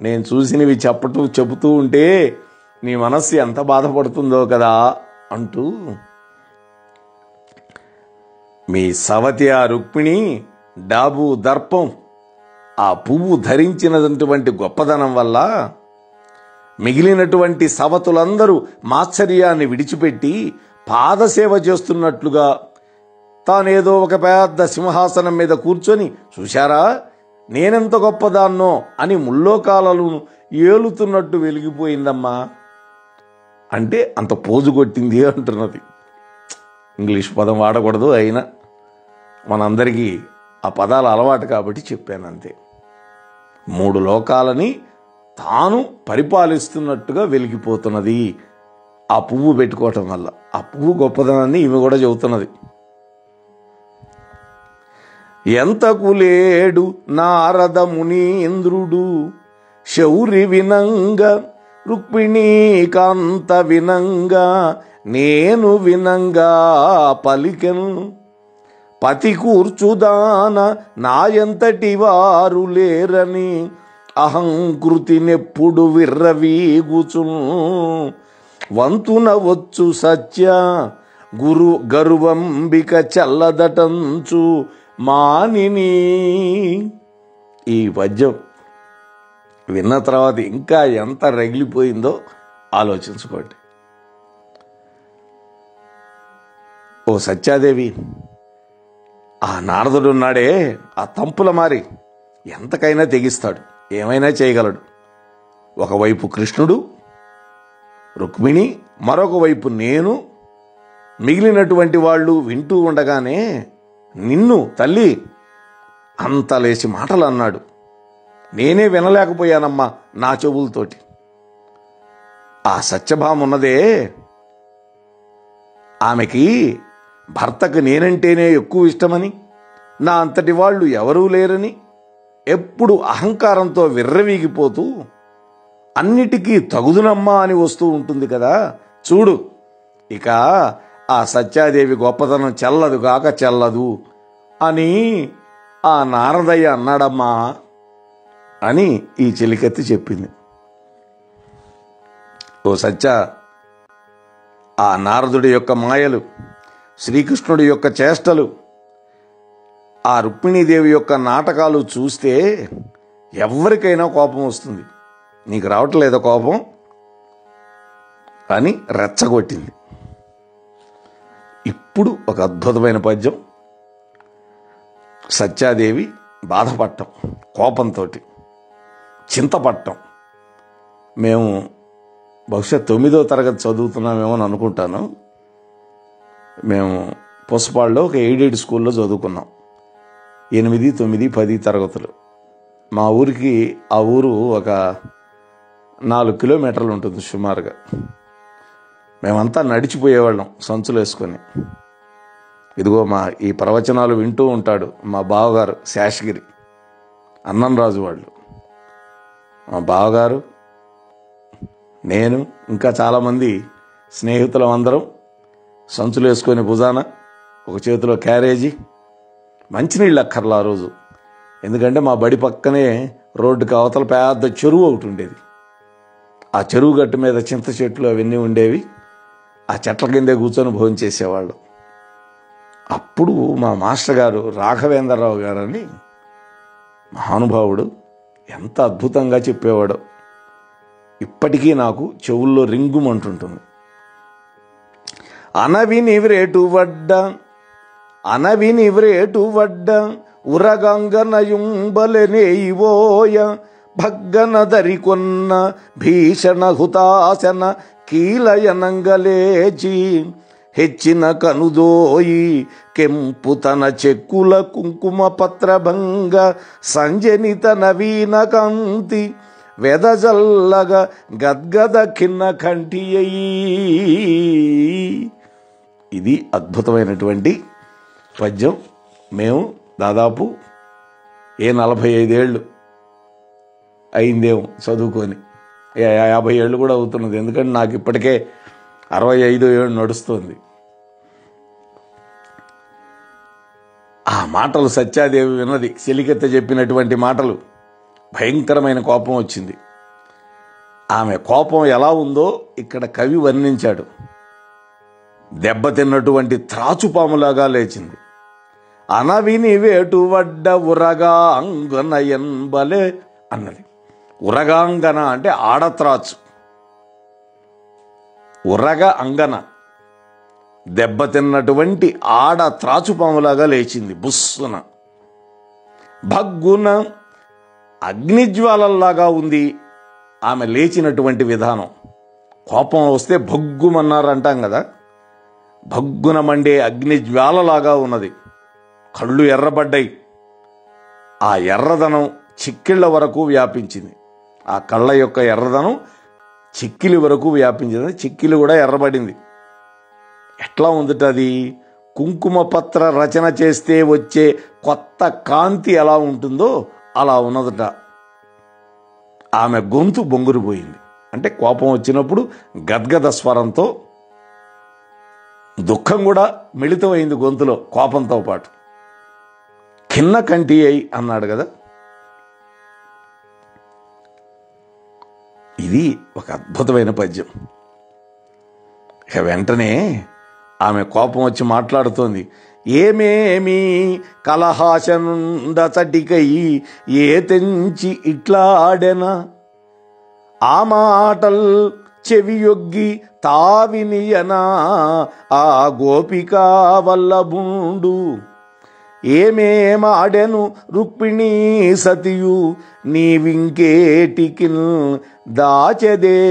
నేను చూసినవి చెబుతూ ఉంటే నీ మనస్సు ఎంత బాధపడుతుందో కదా అంటూ మీ సవతి ఆ రుక్మిణి డాబు దర్పం ఆ పువ్వు ధరించినటువంటి గొప్పదనం వల్ల మిగిలినటువంటి సవతులందరూ మాత్సర్యాన్ని విడిచిపెట్టి పాదసేవ చేస్తున్నట్లుగా తానేదో ఒక పెద్ద సింహాసనం మీద కూర్చొని చూశారా నేనెంత గొప్పదాన్నో అని ముల్లోకాలను ఏలుతున్నట్టు వెలిగిపోయిందమ్మా అంటే అంత పోజు కొట్టింది అంటున్నది. ఇంగ్లీష్ పదం వాడకూడదు, అయినా మనందరికీ ఆ పదాలు అలవాటు కాబట్టి చెప్పాను అంతే. 3 లోకాలని తాను పరిపాలిస్తున్నట్టుగా వెలిగిపోతున్నది ఆ పువ్వు పెట్టుకోవటం వల్ల. ఆ పువ్వు గొప్పదనాన్ని ఈమె కూడా చెబుతున్నది. ఎంతకు లేడు నారద మునీంద్రుడు శౌరి వినంగ రుక్మిణీకాంత వినంగా నేను వినంగా పలికెను పతి కూర్చుదాన నాయంతటి వారు లేరని అహంకృతినెప్పుడు విర్రవీగుచు వంతున వచ్చు సత్య గరువంబిక చల్లదటంచు మానిని. ఈ పద్యం విన్న తర్వాత ఇంకా ఎంత రగిలిపోయిందో ఆలోచించుకోండి. ఓ సత్యాదేవి, ఆ నారదుడు ఉన్నాడే ఆ తంపుల మారి ఎంతకైనా తెగిస్తాడు, ఏమైనా చేయగలడు. ఒకవైపు కృష్ణుడు రుక్మిణి, మరొక వైపు నేను, మిగిలినటువంటి వాళ్ళు వింటూ ఉండగానే నిన్ను తల్లి అంత లేచి మాటలు అన్నాడు. నేనే వినలేకపోయానమ్మా నా చెవులతోటి. ఆ సత్యభామ ఉన్నదే, ఆమెకి భర్తకు నేనంటేనే ఎక్కువ ఇష్టమని, నా అంతటి వాళ్ళు ఎవరూ లేరని ఎప్పుడు అహంకారంతో విర్రవీగిపోతూ అన్నిటికీ తగుదునమ్మా అని వస్తూ ఉంటుంది కదా. చూడు, ఇక ఆ సత్యాదేవి గొప్పతనం చెల్లదు కాక చెల్లదు అని ఆ నారదయ్య అన్నాడమ్మా అని ఈ చెలికత్తి చెప్పింది. ఓ సత్య, ఆ నారదుడి యొక్క మాయలు, శ్రీకృష్ణుడి యొక్క చేష్టలు, ఆ రుక్మిణీదేవి యొక్క నాటకాలు చూస్తే ఎవరికైనా కోపం వస్తుంది. నీకు రావట్లేదా కోపం అని రెచ్చగొట్టింది. ఇప్పుడు ఒక అద్భుతమైన పద్యం. సత్యాదేవి బాధపడటం, కోపంతో చింతపడటం. మేము బహుశా 9వ తరగతి చదువుతున్నామేమో అని అనుకుంటాను. మేము పుసపాడులో ఒక ఎయిడెడ్ స్కూల్లో చదువుకున్నాం. 8, 9, 10 తరగతులు. మా ఊరికి ఆ ఊరు ఒక 4 కిలోమీటర్లు ఉంటుంది సుమారుగా. మేమంతా నడిచిపోయేవాళ్ళం సంచులు వేసుకొని. ఇదిగో ఈ ప్రవచనాలు వింటూ ఉంటాడు మా బావగారు శేషగిరి, అన్నంరాజు వాళ్ళు. మా బావగారు, నేను, ఇంకా చాలామంది స్నేహితులం అందరం సంచులు వేసుకొని భుజాన, ఒక చేతిలో క్యారేజీ. మంచినీళ్ళు అక్కర్లా ఆ రోజు, ఎందుకంటే మా బడి పక్కనే రోడ్డుకి అవతల పెద్ద చెరువు ఒకటి ఉండేది. ఆ చెరువు గట్టు మీద చింత చెట్లు అవన్నీ ఉండేవి. ఆ చెట్ల కిందే కూర్చొని భోజనం చేసేవాళ్ళు. అప్పుడు మా మాస్టర్ గారు రాఘవేంద్రరావు గారని మహానుభావుడు ఎంత అద్భుతంగా చెప్పేవాడో. ఇప్పటికీ నాకు చెవుల్లో రింగుమంటుంటుంది. అనవినివ్రేటు వడ్డ ఉరగంగనయుంబలనేయివోయ భగ్గన దరికొన్న భీషణ హుతాశన కీలయనంగలేచి హెచ్చిన కనుదోయి కెంపు తన చెక్కుల కుంకుమ పత్రభంగ సంజనిత నవీన కాంతి వెదజల్లగ గద్గద కిన్న కంఠియయి. ఇది అద్భుతమైనటువంటి పద్యం. మేము దాదాపు 45 ఏళ్ళు అయిందేమో చదువుకొని, 50 ఏళ్ళు కూడా అవుతున్నది. ఎందుకంటే నాకు ఇప్పటికే 65 ఏళ్ళు నడుస్తుంది. ఆ మాటలు సత్యాదేవి విన్నది. చెలికెత్త చెప్పినటువంటి మాటలు భయంకరమైన కోపం వచ్చింది. ఆమె కోపం ఎలా ఉందో ఇక్కడ కవి వర్ణించాడు. దెబ్బతిన్నటువంటి త్రాచుపాములాగా లేచింది. అనవిని వేటు వడ్డ ఉరగా అంగన ఎన్బలే అన్నది. ఉరగాంగన అంటే ఆడత్రాచు, ఉరగ అంగన దెబ్బతిన్నటువంటి ఆడ త్రాచుపాములాగా లేచింది బుస్సున. భగ్గున అగ్నిజ్వాలల్లాగా ఉంది ఆమె లేచినటువంటి విధానం. కోపం వస్తే భగ్గుమన్నారు అంటాం కదా, భగ్గున మండే అగ్నిజ్వాలలాగా ఉన్నది. కళ్ళు ఎర్రబడ్డాయి. ఆ ఎర్రదనం చిక్కిళ్ళ వరకు వ్యాపించింది. ఆ కళ్ళ యొక్క ఎర్రదనం చిక్కిలి వరకు వ్యాపించింది. చిక్కిలి కూడా ఎర్రబడింది. ఎట్లా ఉందట అది? కుంకుమ పత్ర రచన చేస్తే వచ్చే కొత్త కాంతి ఎలా ఉంటుందో అలా ఉన్నదట. ఆమె గొంతు బొంగురుపోయింది. అంటే కోపం వచ్చినప్పుడు గద్గద స్వరంతో దుఃఖం కూడా మిళితమైంది గొంతులో కోపంతో పాటు. కిన్న కంటి అయి అన్నాడు కదా. ఇది ఒక అద్భుతమైన పద్యం. ఇక వెంటనే ఆమె కోపం వచ్చి మాట్లాడుతోంది. ఏమేమి కలహాశనుండచటికై ఏ తెంచి ఇట్లాడెనా, ఆ మాటల్ చెవియొగ్గి తావినియనా ఆ గోపికా వల్లభుండు. ఏమేమాడెను రుక్మిణీ సతియు నీవింకేటికిన్ దాచెదే,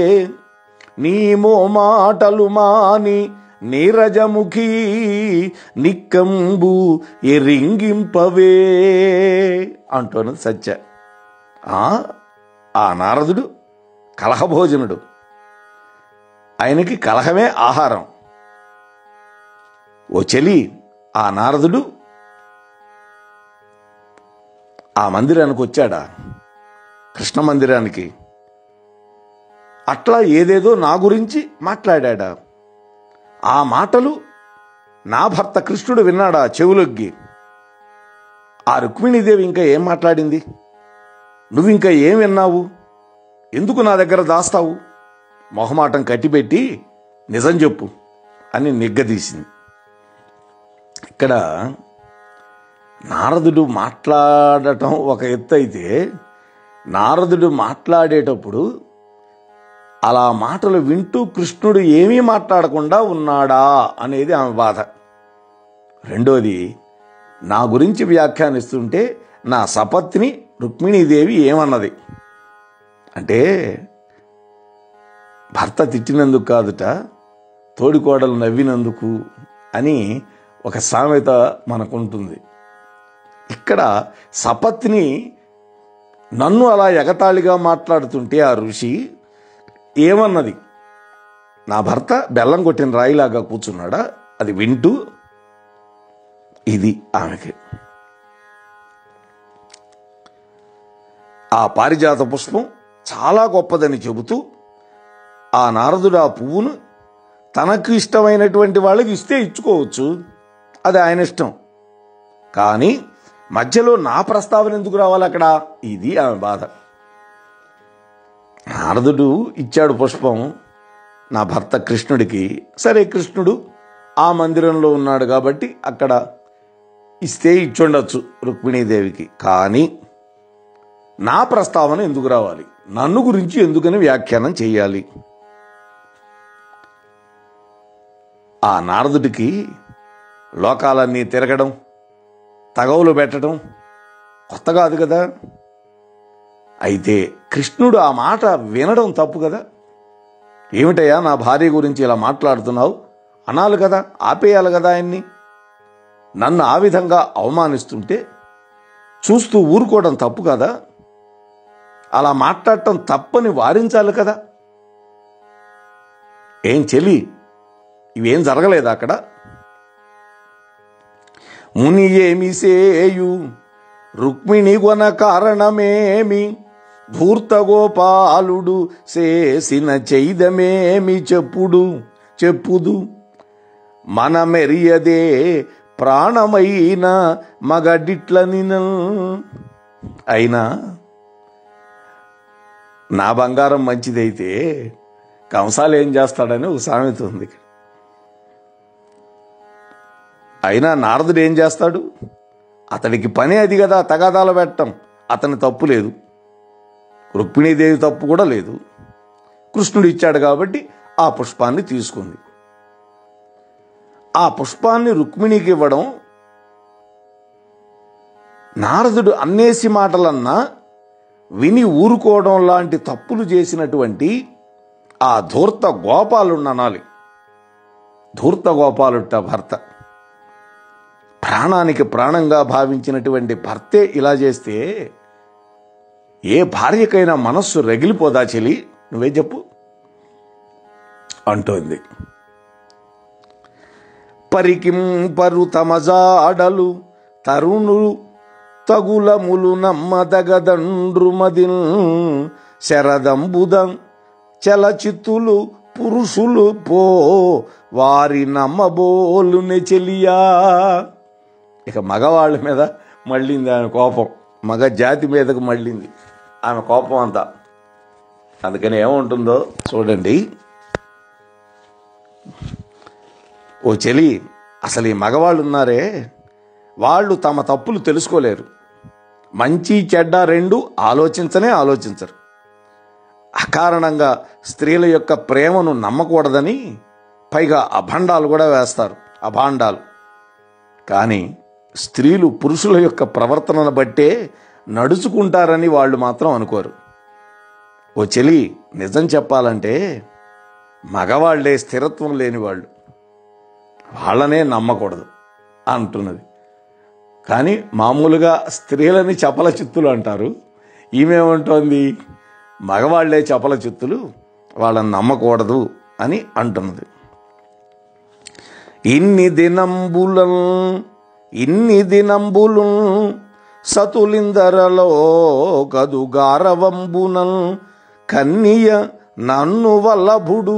నీమో మాటలు మాని నీరజముఖీ నిక్కంబు ఎరింగింపవే అంటున్నది సత్య. ఆ నారదుడు కలహభోజనుడు. ఆయనకి కలహమే ఆహారం. ఓ చెలి, ఆ నారదుడు ఆ మందిరానికి వచ్చాడా, కృష్ణ మందిరానికి? అట్లా ఏదేదో నా గురించి మాట్లాడా. ఆ మాటలు నా భర్త కృష్ణుడు విన్నాడా చెవులొగ్గి? ఆ రుక్మిణీదేవి ఇంకా ఏం మాట్లాడింది? నువ్వింకా ఏం విన్నావు? ఎందుకు నా దగ్గర దాస్తావు? మొహమాటం కట్టిపెట్టి నిజం చెప్పు అని నిగ్గదీసింది. ఇక్కడ నారదుడు మాట్లాడటం ఒక ఎత్తు అయితే, నారదుడు మాట్లాడేటప్పుడు అలా మాటలు వింటూ కృష్ణుడు ఏమీ మాట్లాడకుండా ఉన్నాడా అనేది ఆమె బాధ. రెండోది, నా గురించి వ్యాఖ్యానిస్తుంటే నా సపత్ని రుక్మిణీదేవి ఏమన్నది అంటే, భర్త తిట్టినందుకు కాదుట, తోడికోడలు నవ్వినందుకు అని ఒక సామెత మనకుంటుంది. ఇక్కడ సపత్ని నన్ను అలా ఎగతాళిగా మాట్లాడుతుంటే ఆ ఋషి ఏమన్నది? నా భర్త బెల్లం కొట్టిన రాయిలాగా కూర్చున్నాడా? అది వింటూ ఇది ఆమెకి. ఆ పారిజాత పుష్పం చాలా గొప్పదని చెబుతూ ఆ నారదుడు ఆ పువ్వును తనకు ఇష్టమైనటువంటి వాళ్ళకి ఇస్తే ఇచ్చుకోవచ్చు, అది ఆయన ఇష్టం. కానీ మధ్యలో నా ప్రస్తావన ఎందుకు రావాలి అక్కడ? ఇది ఆమె బాధ. నారదుడు ఇచ్చాడు పుష్పం నా భర్త కృష్ణుడికి. సరే, కృష్ణుడు ఆ మందిరంలో ఉన్నాడు కాబట్టి అక్కడ ఇస్తే ఇచ్చుండొచ్చు రుక్మిణీదేవికి. కానీ నా ప్రస్తావన ఎందుకు రావాలి? నన్ను గురించి ఎందుకని వ్యాఖ్యానం చేయాలి? ఆ నారదుడికి లోకాలన్నీ తిరగడం, తగవులు పెట్టడం కొత్త కాదు కదా. అయితే కృష్ణుడు ఆ మాట వినడం తప్పు కదా. ఏమిటయ్యా నా భార్య గురించి ఇలా మాట్లాడుతున్నావు అనాలి కదా, ఆపేయాలి కదా ఆయన్ని. నన్ను ఆ విధంగా అవమానిస్తుంటే చూస్తూ ఊరుకోవడం తప్పు కదా. అలా మాట్లాడటం తప్పని వారించాలి కదా. ఏం చెలి, ఇవేం జరగలేదా అక్కడ? ముని ఏమి సేయు రుక్మిణి కొన కారణమేమి, ధూర్తగోపాలుడు చేసిన చైదమేమి చెప్పుదు, మనమెరియదే ప్రాణమైన మగడిట్లని. అయినా నా బంగారం మంచిదైతే కంసాలు ఏం చేస్తాడని ఒక సామెత ఉంది. అయినా నారదుడు ఏం చేస్తాడు? అతడికి పని అది కదా, తగాదాలు పెట్టడం. అతని తప్పు లేదు, రుక్మిణీదేవి తప్పు కూడా లేదు. కృష్ణుడు ఇచ్చాడు కాబట్టి ఆ పుష్పాన్ని తీసుకుంది. ఆ పుష్పాన్ని రుక్మిణికి ఇవ్వడం, నారదుడు అన్నేసి మాటలన్నా విని ఊరుకోవడం లాంటి తప్పులు చేసినటువంటి ఆ ధూర్త గోపాలుణ్ణి అనాలి. ధూర్త గోపాలుట భర్త, ప్రాణానికి ప్రాణంగా భావించినటువంటి భర్తే ఇలా చేస్తే ఏ భార్యకైనా మనస్సు రగిలిపోదా చెలి? నువ్వే చెప్పు అంటోంది. పరికింపరు తమజాడలు తరుణులు తగులములు నమ్మదగదండ్రుమదిల్ శరదంబుదం చలచిత్తులు పురుషులు పో వారి నమ్మబోలునే చెలియా. ఇక మగవాళ్ళ మీద మళ్ళింది ఆమె కోపం, మగ జాతి మీదకు మళ్ళింది ఆమె కోపం అంతా. అందుకని ఏముంటుందో చూడండి. ఓ చెలి, అసలు ఈ మగవాళ్ళు ఉన్నారే, వాళ్ళు తమ తప్పులు తెలుసుకోలేరు. మంచి చెడ్డ రెండు ఆలోచించరు. అకారణంగా స్త్రీల యొక్క ప్రేమను నమ్మకూడదని పైగా అభండాలు కూడా వేస్తారు, అభాండాలు. కానీ స్త్రీలు పురుషుల యొక్క ప్రవర్తనను బట్టే నడుచుకుంటారని వాళ్ళు మాత్రం అనుకోరు. ఓ చెలి, నిజం చెప్పాలంటే మగవాళ్లే స్థిరత్వం లేని వాళ్ళు, వాళ్ళనే నమ్మకూడదు అంటున్నది. కానీ మామూలుగా స్త్రీలని చపల చిత్తులు అంటారు. ఈమెమంటోంది మగవాళ్లే చపల చిత్తులు, వాళ్ళని నమ్మకూడదు అని అంటున్నది. ఇన్ని దినంబులు సతులిందరలో కదు గారవంబునల్ కన్నియ నన్ను వల్లభుడు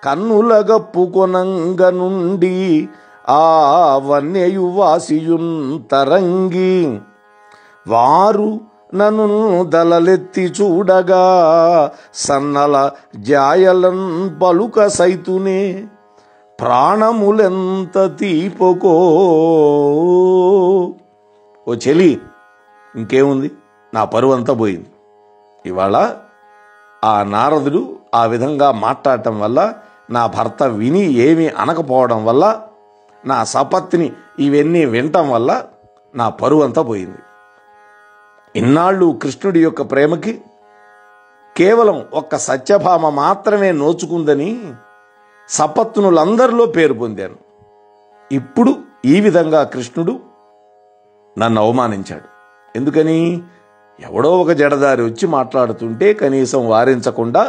కన్నులగప్పు కొనంగ నుండి ఆ వన్యయు వాసియున్ తరంగి వారు నన్ను దలలెత్తి చూడగా సన్నల జాయలన్ పలుక సైతునే ప్రాణములెంత తీపకో. ఓ చెలి, ఇంకేముంది, నా పరువు అంతా పోయింది. ఇవాళ ఆ నారదుడు ఆ విధంగా మాట్లాడటం వల్ల, నా భర్త విని ఏమీ అనకపోవడం వల్ల, నా సపత్ని ఇవన్నీ వినటం వల్ల నా పరువు అంతా పోయింది. ఇన్నాళ్ళు కృష్ణుడి యొక్క ప్రేమకి కేవలం ఒక్క సత్యభామ మాత్రమే నోచుకుందని సపత్నులందరిలో పేరు పొందాను. ఇప్పుడు ఈ విధంగా కృష్ణుడు నన్ను అవమానించాడు. ఎందుకని? ఎవడో ఒక జడదారి వచ్చి మాట్లాడుతుంటే కనీసం వారించకుండా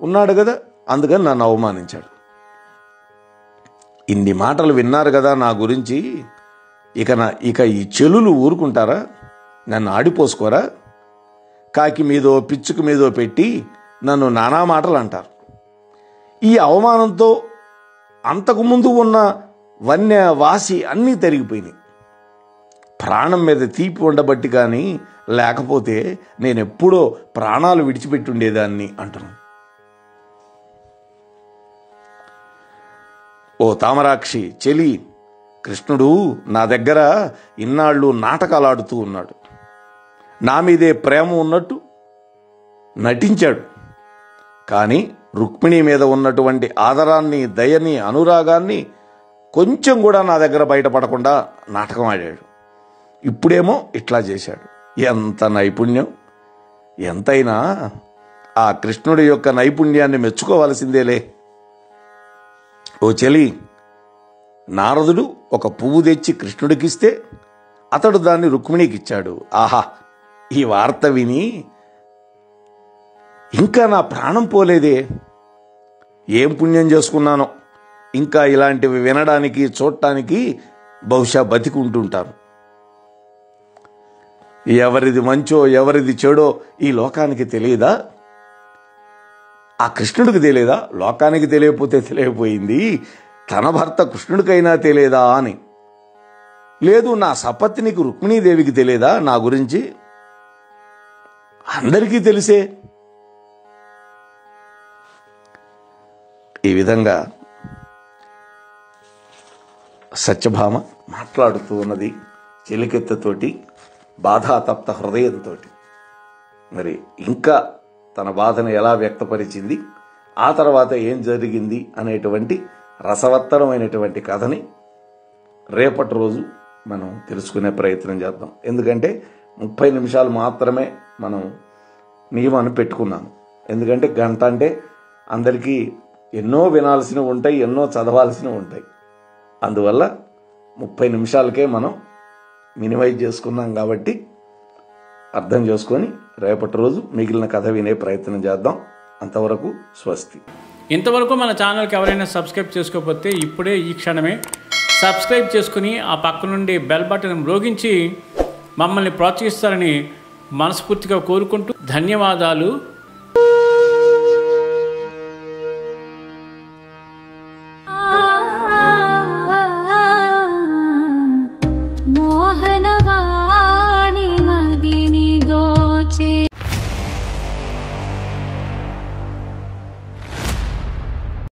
ఉన్నాడు కదా, అందుకని నన్ను అవమానించాడు. ఇన్ని మాటలు విన్నారు కదా నా గురించి, ఇక ఈ చెలులు ఊరుకుంటారా? నన్ను ఆడిపోసుకోరా? కాకి మీదో పిచ్చుకు మీదో పెట్టి నన్ను నానా మాటలు అంటారు. ఈ అవమానంతో అంతకుముందు ఉన్న వన్య వాసి అన్నీ తరిగిపోయినాయి. ప్రాణం మీద తీపి ఉండబట్టి, కానీ లేకపోతే నేనెప్పుడో ప్రాణాలు విడిచిపెట్టి ఉండేదాన్ని అంటున్నాను. ఓ తామరాక్షి చెలి, కృష్ణుడు నా దగ్గర ఇన్నాళ్ళు నాటకాలు ఆడుతూ ఉన్నాడు. నా మీదే ప్రేమ ఉన్నట్టు నటించాడు. కానీ రుక్మిణి మీద ఉన్నటువంటి ఆదరాన్ని, దయని, అనురాగాన్ని కొంచెం కూడా నా దగ్గర బయటపడకుండా నాటకం ఆడాడు. ఇప్పుడేమో ఇట్లా చేశాడు. ఎంత నైపుణ్యం! ఎంతైనా ఆ కృష్ణుడి యొక్క నైపుణ్యాన్ని మెచ్చుకోవాల్సిందేలే. ఓ చెలి, నారదుడు ఒక పువ్వు తెచ్చి కృష్ణుడికిస్తే అతడు దాన్ని రుక్మిణికి ఇచ్చాడు. ఆహా, ఈ వార్త విని ఇంకా నా ప్రాణం పోలేదే. ఏం పుణ్యం చేసుకున్నానో, ఇంకా ఇలాంటివి వినడానికి, చూడటానికి బహుశా బతికుంటుంటాను. ఎవరిది మంచో ఎవరిది చెడో ఈ లోకానికి తెలియదా? ఆ కృష్ణుడికి తెలియదా? లోకానికి తెలియకపోతే తెలియపోయింది, తన భర్త కృష్ణుడికైనా తెలియదా అని. లేదు, నా సపత్నికి రుక్మిణీదేవికి తెలియదా నా గురించి? అందరికీ తెలిసే. ఈ విధంగా సత్యభామ మాట్లాడుతూ ఉన్నది చెలికెత్తతోటి, బాధాతప్త హృదయంతో. మరి ఇంకా తన బాధను ఎలా వ్యక్తపరిచింది, ఆ తర్వాత ఏం జరిగింది అనేటువంటి రసవత్తరమైనటువంటి కథని రేపటి రోజు మనం తెలుసుకునే ప్రయత్నం చేద్దాం. ఎందుకంటే 30 నిమిషాలు మాత్రమే మనం నియమాన్ని పెట్టుకున్నాము. ఎందుకంటే గంట అంటే అందరికీ ఎన్నో వినాల్సినవి ఉంటాయి, ఎన్నో చదవాల్సినవి ఉంటాయి. అందువల్ల 30 నిమిషాలకే మనం మినిమైజ్ చేసుకున్నాం. కాబట్టి అర్థం చేసుకొని రేపటి రోజు మిగిలిన కథ వినే ప్రయత్నం చేద్దాం. అంతవరకు స్వస్తి. ఇంతవరకు మన ఛానల్కి ఎవరైనా సబ్స్క్రైబ్ చేసుకోకపోతే ఇప్పుడే ఈ క్షణమే సబ్స్క్రైబ్ చేసుకుని ఆ పక్క నుండి బెల్ బటన్ మ్రోగించి మమ్మల్ని ప్రోత్సహిస్తారని మనస్ఫూర్తిగా కోరుకుంటూ ధన్యవాదాలు.